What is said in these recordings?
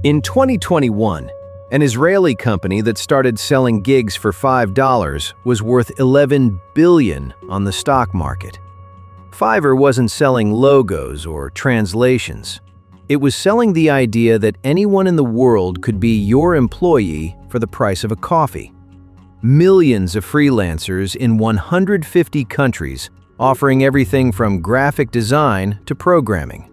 In 2021, an Israeli company that started selling gigs for $5 was worth $11 billion on the stock market. Fiverr wasn't selling logos or translations. It was selling the idea that anyone in the world could be your employee for the price of a coffee. Millions of freelancers in 150 countries offering everything from graphic design to programming.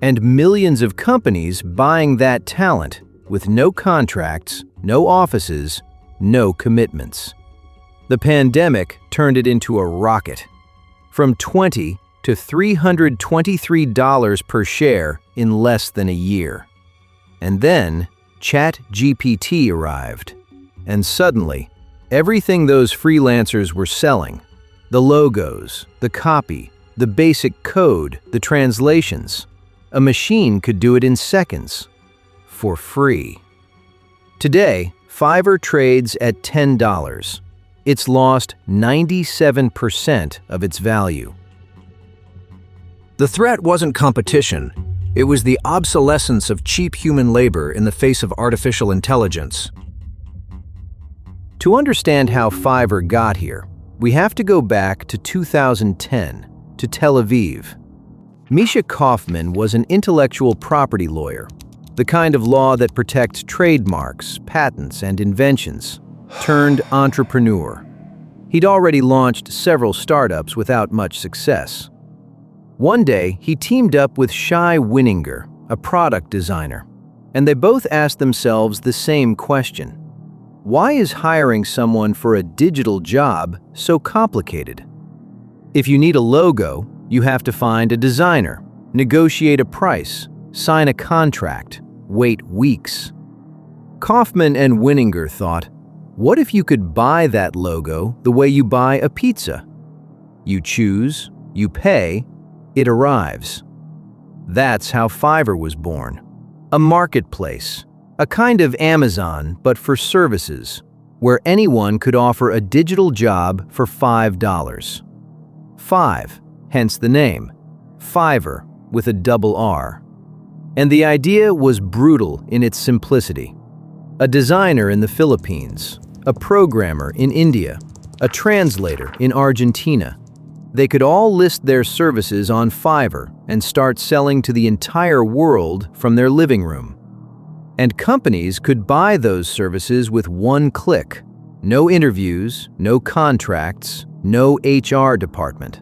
And millions of companies buying that talent with no contracts, no offices, no commitments. The pandemic turned it into a rocket. From $20 to $323 per share in less than a year. And then Chatgpt arrived. And suddenly, everything those freelancers were selling, the logos, the copy, the basic code, the translations, a machine could do it in seconds, for free. Today, Fiverr trades at $10. It's lost 97% of its value. The threat wasn't competition. It was the obsolescence of cheap human labor in the face of artificial intelligence. To understand how Fiverr got here, we have to go back to 2010, to Tel Aviv. Micha Kaufman was an intellectual property lawyer, the kind of law that protects trademarks, patents, and inventions, turned entrepreneur. He'd already launched several startups without much success. One day, he teamed up with Shai Wininger, a product designer, and they both asked themselves the same question. Why is hiring someone for a digital job so complicated? If you need a logo, you have to find a designer, negotiate a price, sign a contract, wait weeks. Kaufman and Wininger thought, what if you could buy that logo the way you buy a pizza? You choose, you pay, it arrives. That's how Fiverr was born. A marketplace, a kind of Amazon but for services, where anyone could offer a digital job for $5. Five, hence the name, Fiverr with a double R. And the idea was brutal in its simplicity. A designer in the Philippines, a programmer in India, a translator in Argentina. They could all list their services on Fiverr and start selling to the entire world from their living room. And companies could buy those services with one click. No interviews, no contracts, no HR department.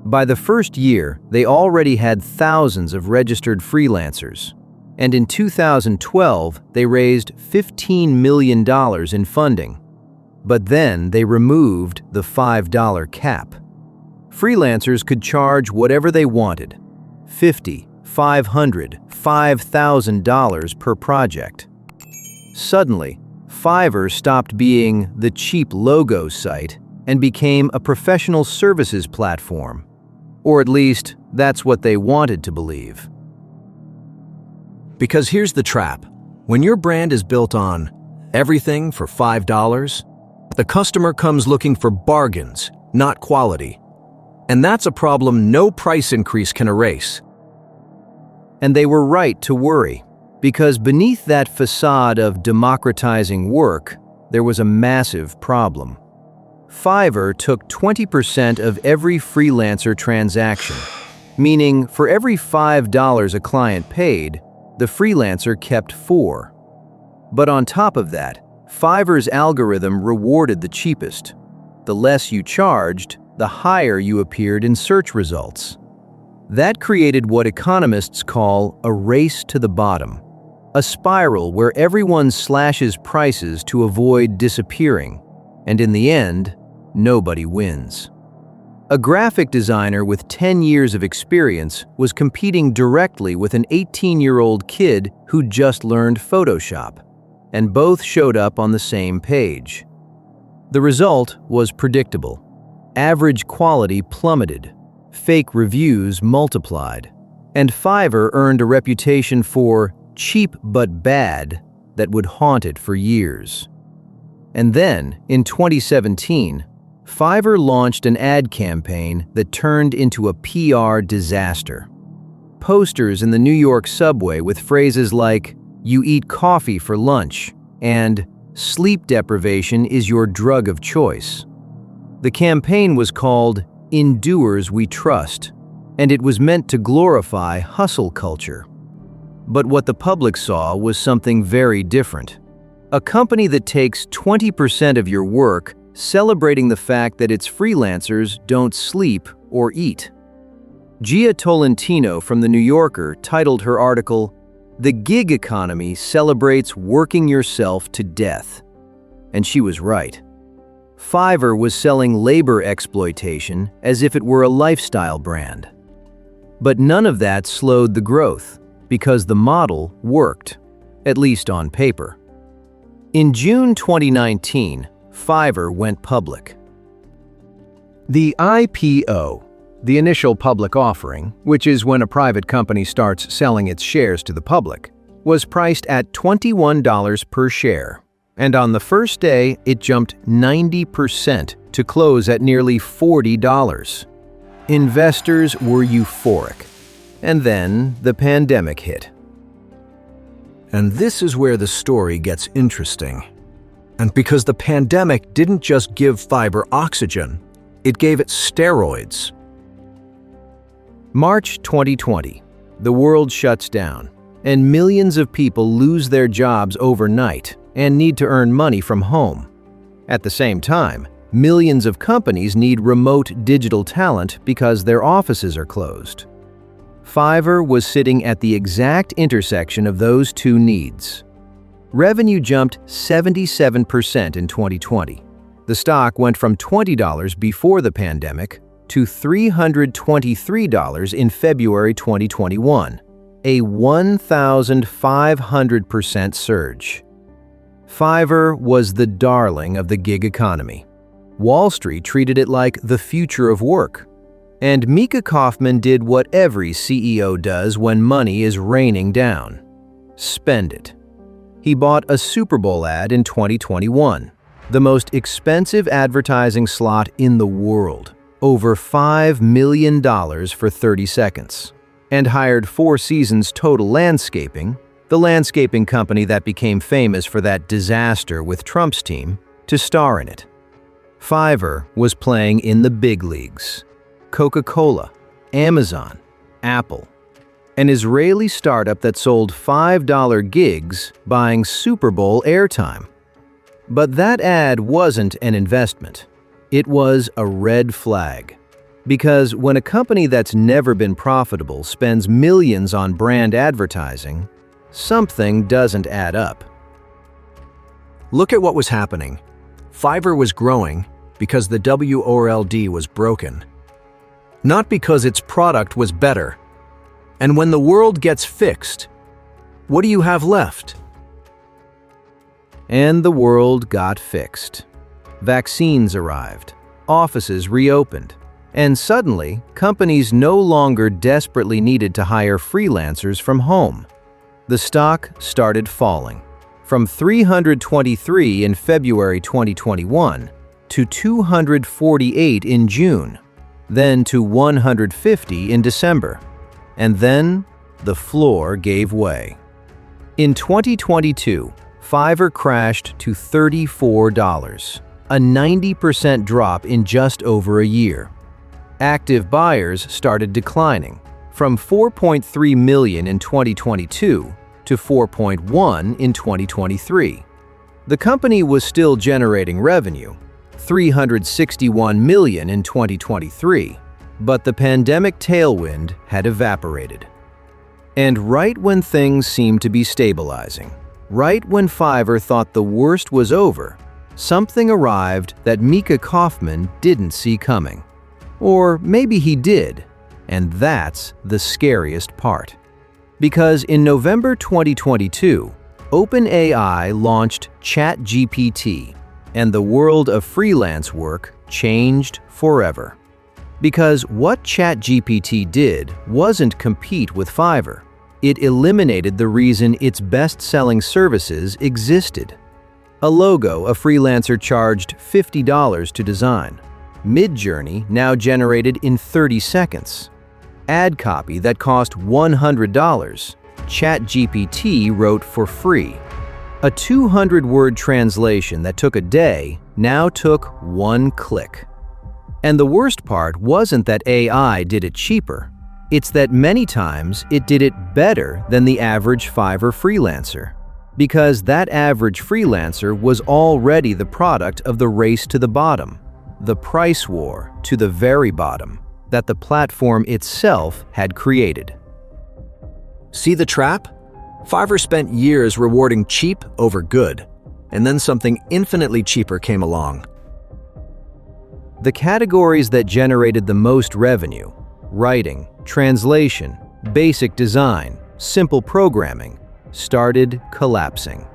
By the first year, they already had thousands of registered freelancers. And in 2012, they raised $15 million in funding. But then they removed the $5 cap. Freelancers could charge whatever they wanted, $50, $500, $5,000 per project. Suddenly, Fiverr stopped being the cheap logo site and became a professional services platform. Or at least, that's what they wanted to believe. Because here's the trap. When your brand is built on everything for $5, the customer comes looking for bargains, not quality. And that's a problem no price increase can erase. And they were right to worry, because beneath that facade of democratizing work, there was a massive problem. Fiverr took 20% of every freelancer transaction, meaning for every $5 a client paid, the freelancer kept $4. But on top of that, Fiverr's algorithm rewarded the cheapest. The less you charged, the higher you appeared in search results. That created what economists call a race to the bottom, a spiral where everyone slashes prices to avoid disappearing, and in the end, nobody wins. A graphic designer with 10 years of experience was competing directly with an 18-year-old kid who just learned Photoshop, and both showed up on the same page. The result was predictable. Average quality plummeted, fake reviews multiplied, and Fiverr earned a reputation for cheap but bad that would haunt it for years. And then, in 2017, Fiverr launched an ad campaign that turned into a PR disaster. Posters in the New York subway with phrases like, you eat coffee for lunch, and sleep deprivation is your drug of choice. The campaign was called "In Doers We Trust," and it was meant to glorify hustle culture. But what the public saw was something very different. A company that takes 20% of your work, celebrating the fact that its freelancers don't sleep or eat. Gia Tolentino from The New Yorker titled her article, "The Gig Economy Celebrates Working Yourself to Death." And she was right. Fiverr was selling labor exploitation as if it were a lifestyle brand. But none of that slowed the growth, because the model worked, at least on paper. In June 2019, Fiverr went public. The IPO, the initial public offering, which is when a private company starts selling its shares to the public, was priced at $21 per share, and on the first day it jumped 90% to close at nearly $40. Investors were euphoric, and then the pandemic hit. And this is where the story gets interesting. And because the pandemic didn't just give Fiverr oxygen, it gave it steroids. March 2020, the world shuts down, and millions of people lose their jobs overnight and need to earn money from home. At the same time, millions of companies need remote digital talent because their offices are closed. Fiverr was sitting at the exact intersection of those two needs. Revenue jumped 77% in 2020. The stock went from $20 before the pandemic to $323 in February 2021, a 1,500% surge. Fiverr was the darling of the gig economy. Wall Street treated it like the future of work. And Micha Kaufman did what every CEO does when money is raining down: spend it. He bought a Super Bowl ad in 2021, the most expensive advertising slot in the world, over $5 million for 30 seconds, and hired Four Seasons Total Landscaping, the landscaping company that became famous for that disaster with Trump's team, to star in it. Fiverr was playing in the big leagues. Coca-Cola, Amazon, Apple, an Israeli startup that sold $5 gigs buying Super Bowl airtime. But that ad wasn't an investment. It was a red flag. Because when a company that's never been profitable spends millions on brand advertising, something doesn't add up. Look at what was happening. Fiverr was growing because the WORLD was broken, not because its product was better. And when the world gets fixed, what do you have left? And the world got fixed. Vaccines arrived, offices reopened, and suddenly, companies no longer desperately needed to hire freelancers from home. The stock started falling, from 323 in February 2021 to 248 in June, then to 150 in December, and then the floor gave way. In 2022, Fiverr crashed to $34, a 90% drop in just over a year. Active buyers started declining, from 4.3 million in 2022 to 4.1 in 2023. The company was still generating revenue, $361 million in 2023, but the pandemic tailwind had evaporated. And right when things seemed to be stabilizing, right when Fiverr thought the worst was over, something arrived that Micha Kaufman didn't see coming. Or maybe he did, and that's the scariest part. Because in November 2022, OpenAI launched Chatgpt, and the world of freelance work changed forever. Because what Chatgpt did wasn't compete with Fiverr. It eliminated the reason its best-selling services existed. A logo a freelancer charged $50 to design. Mid-Journey now generated in 30 seconds. Ad copy that cost $100 Chatgpt wrote for free. A 200-word translation that took a day now took 1 click. And the worst part wasn't that AI did it cheaper. It's that many times it did it better than the average Fiverr freelancer. Because that average freelancer was already the product of the race to the bottom, the price war to the very bottom, that the platform itself had created. See the trap? Fiverr spent years rewarding cheap over good, and then something infinitely cheaper came along. The categories that generated the most revenue, writing, translation, basic design, simple programming, started collapsing.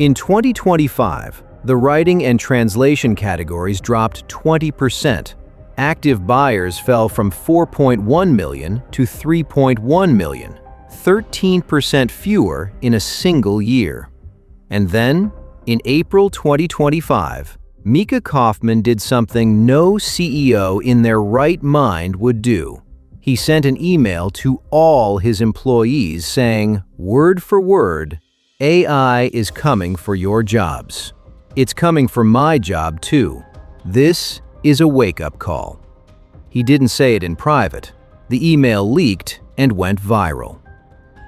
In 2025, the writing and translation categories dropped 20%. Active buyers fell from 4.1 million to 3.1 million, 13% fewer in a single year. And then, in April 2025, Micha Kaufman did something no CEO in their right mind would do. He sent an email to all his employees saying, word for word, AI is coming for your jobs. It's coming for my job too. This is a wake-up call. He didn't say it in private. The email leaked and went viral.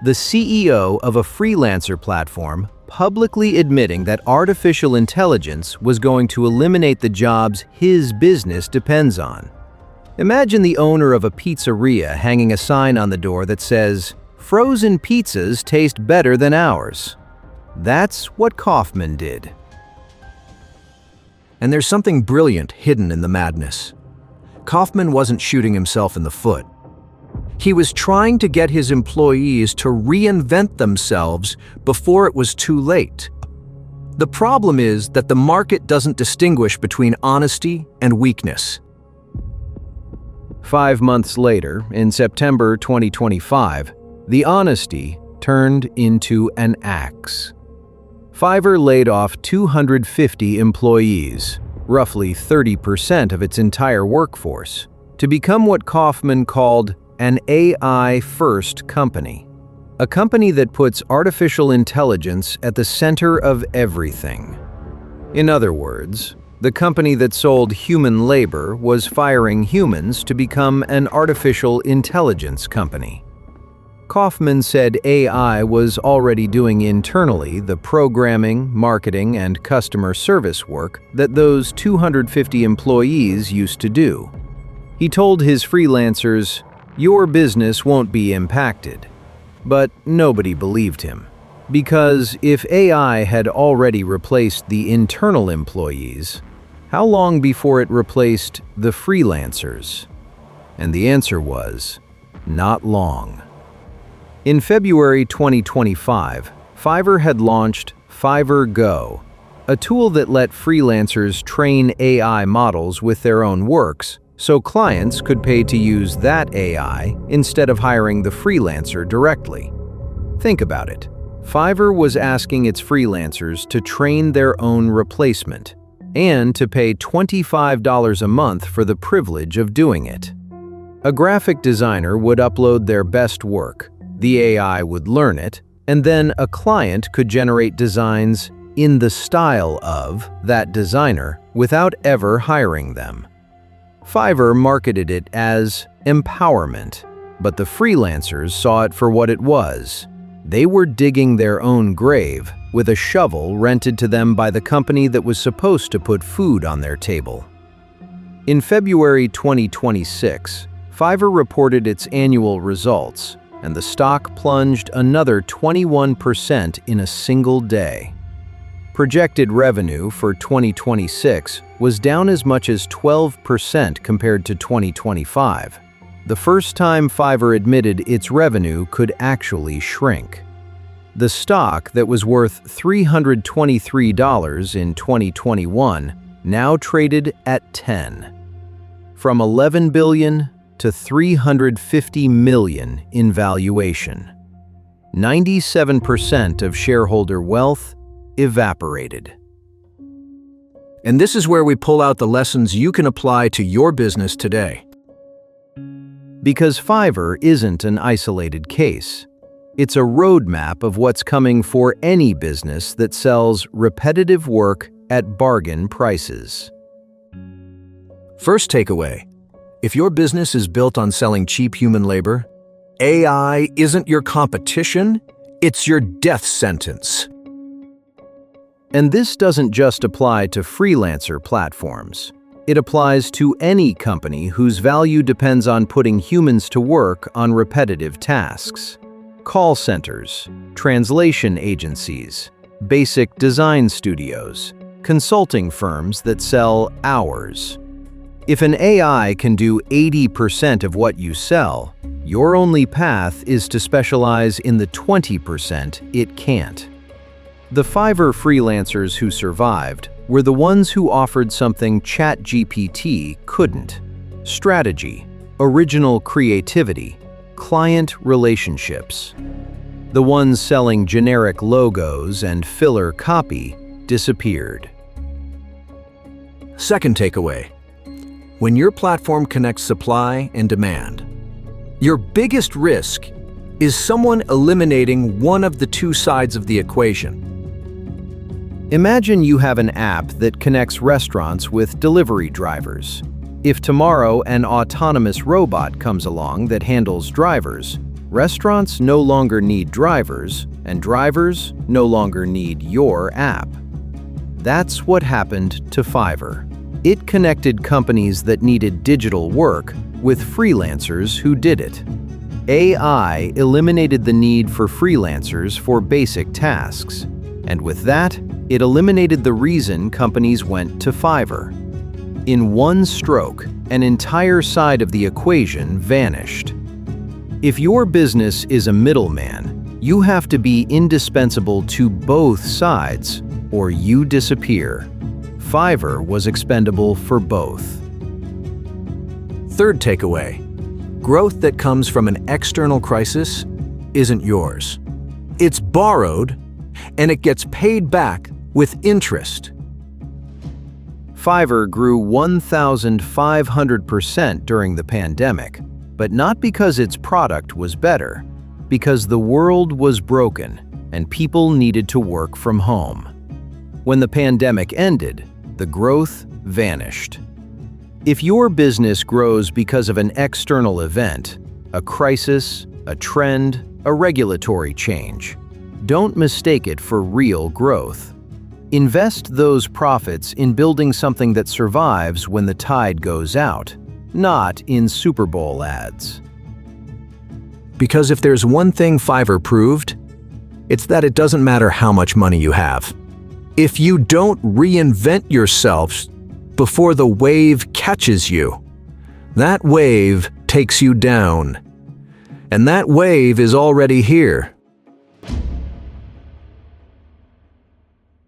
The CEO of a freelancer platform publicly admitting that artificial intelligence was going to eliminate the jobs his business depends on. Imagine the owner of a pizzeria hanging a sign on the door that says, "Frozen pizzas taste better than ours." That's what Kaufman did. And there's something brilliant hidden in the madness. Kaufman wasn't shooting himself in the foot. He was trying to get his employees to reinvent themselves before it was too late. The problem is that the market doesn't distinguish between honesty and weakness. 5 months later, in September 2025, the honesty turned into an axe. Fiverr laid off 250 employees, roughly 30% of its entire workforce, to become what Kaufman called an AI-first company. A company that puts artificial intelligence at the center of everything. In other words, the company that sold human labor was firing humans to become an artificial intelligence company. Kaufman said AI was already doing internally the programming, marketing, and customer service work that those 250 employees used to do. He told his freelancers, "Your business won't be impacted." But nobody believed him. Because if AI had already replaced the internal employees, how long before it replaced the freelancers? And the answer was, not long. In February 2025, Fiverr had launched Fiverr Go, a tool that let freelancers train AI models with their own works, so clients could pay to use that AI instead of hiring the freelancer directly. Think about it. Fiverr was asking its freelancers to train their own replacement and to pay $25 a month for the privilege of doing it. A graphic designer would upload their best work, the AI would learn it, and then a client could generate designs in the style of that designer without ever hiring them. Fiverr marketed it as empowerment, but the freelancers saw it for what it was. They were digging their own grave with a shovel rented to them by the company that was supposed to put food on their table. In February 2026, Fiverr reported its annual results, and the stock plunged another 21% in a single day. Projected revenue for 2026 was down as much as 12% compared to 2025, the first time Fiverr admitted its revenue could actually shrink. The stock that was worth $323 in 2021 now traded at 10. From 11 billion to 350 million in valuation. 97% of shareholder wealth evaporated. And this is where we pull out the lessons you can apply to your business today. Because Fiverr isn't an isolated case. It's a roadmap of what's coming for any business that sells repetitive work at bargain prices. First takeaway: if your business is built on selling cheap human labor, AI isn't your competition, it's your death sentence. And this doesn't just apply to freelancer platforms. It applies to any company whose value depends on putting humans to work on repetitive tasks. Call centers, translation agencies, basic design studios, consulting firms that sell hours. If an AI can do 80% of what you sell, your only path is to specialize in the 20% it can't. The Fiverr freelancers who survived were the ones who offered something Chatgpt couldn't: strategy, original creativity, client relationships. The ones selling generic logos and filler copy disappeared. Second takeaway: when your platform connects supply and demand, your biggest risk is someone eliminating one of the two sides of the equation. Imagine you have an app that connects restaurants with delivery drivers. If tomorrow an autonomous robot comes along that handles drivers, restaurants no longer need drivers, and drivers no longer need your app. That's what happened to Fiverr. It connected companies that needed digital work with freelancers who did it. AI eliminated the need for freelancers for basic tasks, and with that, it eliminated the reason companies went to Fiverr. In one stroke, an entire side of the equation vanished. If your business is a middleman, you have to be indispensable to both sides, or you disappear. Fiverr was expendable for both. Third takeaway: growth that comes from an external crisis isn't yours. It's borrowed, and it gets paid back with interest. Fiverr grew 1,500% during the pandemic, but not because its product was better, because the world was broken and people needed to work from home. When the pandemic ended, the growth vanished. If your business grows because of an external event, a crisis, a trend, a regulatory change, don't mistake it for real growth. Invest those profits in building something that survives when the tide goes out, not in Super Bowl ads. Because if there's one thing Fiverr proved, it's that it doesn't matter how much money you have. If you don't reinvent yourself before the wave catches you, that wave takes you down. And that wave is already here.